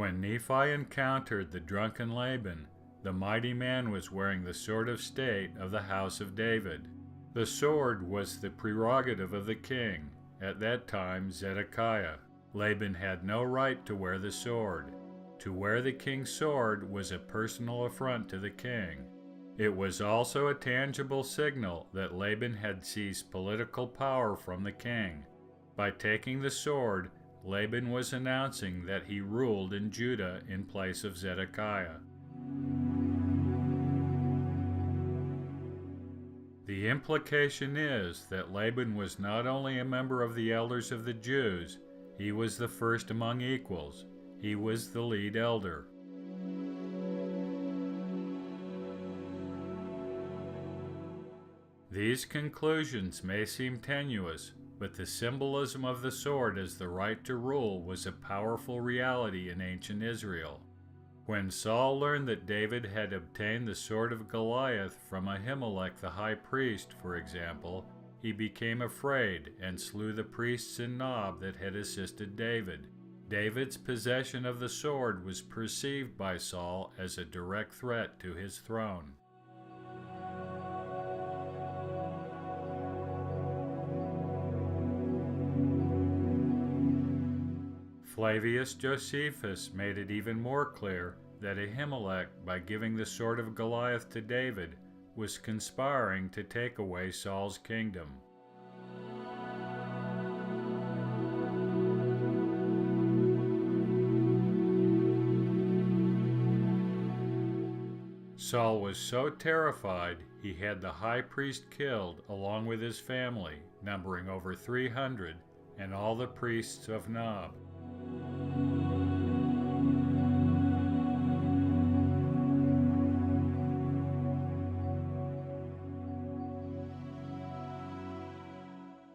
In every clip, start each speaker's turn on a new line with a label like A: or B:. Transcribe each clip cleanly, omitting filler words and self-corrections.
A: When Nephi encountered the drunken Laban, the mighty man was wearing the sword of state of the house of David. The sword was the prerogative of the king, at that time Zedekiah. Laban had no right to wear the sword. To wear the king's sword was a personal affront to the king. It was also a tangible signal that Laban had seized political power from the king. By taking the sword, Laban was announcing that he ruled in Judah in place of Zedekiah. The implication is that Laban was not only a member of the elders of the Jews, he was the first among equals. He was the lead elder. These conclusions may seem tenuous, but the symbolism of the sword as the right to rule was a powerful reality in ancient Israel. When Saul learned that David had obtained the sword of Goliath from Ahimelech the high priest, for example, he became afraid and slew the priests in Nob that had assisted David. David's possession of the sword was perceived by Saul as a direct threat to his throne. Flavius Josephus made it even more clear that Ahimelech, by giving the sword of Goliath to David, was conspiring to take away Saul's kingdom. Saul was so terrified he had the high priest killed along with his family, numbering over 300, and all the priests of Nob.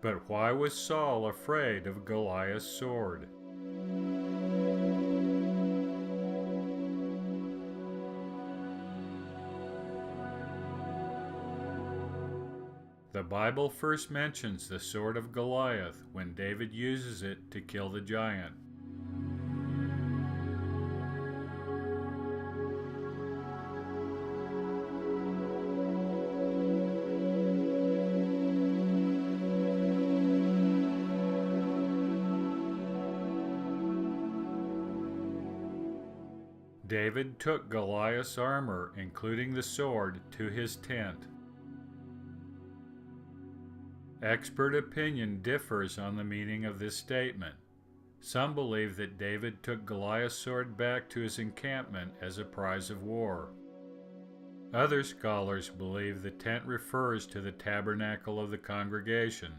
A: But why was Saul afraid of Goliath's sword? The Bible first mentions the sword of Goliath when David uses it to kill the giant. David took Goliath's armor, including the sword, to his tent. Expert opinion differs on the meaning of this statement. Some believe that David took Goliath's sword back to his encampment as a prize of war. Other scholars believe the tent refers to the tabernacle of the congregation.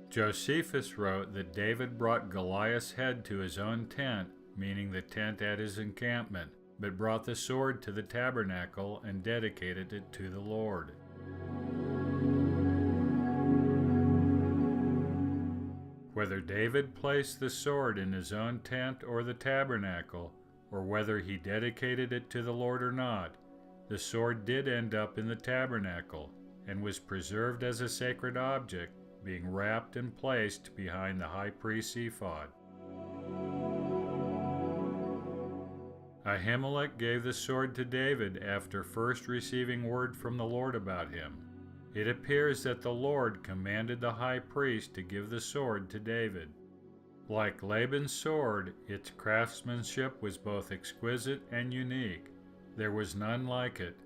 A: Josephus wrote that David brought Goliath's head to his own tent, meaning the tent at his encampment, but brought the sword to the tabernacle and dedicated it to the Lord. Whether David placed the sword in his own tent or the tabernacle, or whether he dedicated it to the Lord or not, the sword did end up in the tabernacle and was preserved as a sacred object, being wrapped and placed behind the high priest's ephod. Ahimelech gave the sword to David after first receiving word from the Lord about him. It appears that the Lord commanded the high priest to give the sword to David. Like Laban's sword, its craftsmanship was both exquisite and unique. There was none like it.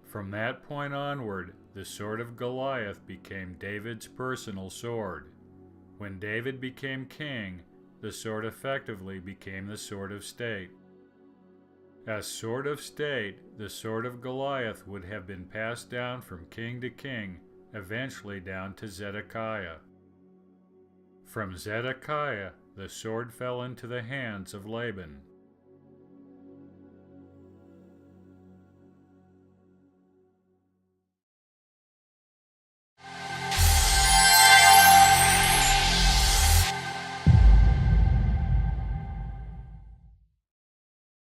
A: From that point onward, the sword of Goliath became David's personal sword. When David became king, the sword effectively became the sword of state. As sword of state, the sword of Goliath would have been passed down from king to king, eventually down to Zedekiah. From Zedekiah, the sword fell into the hands of Laban.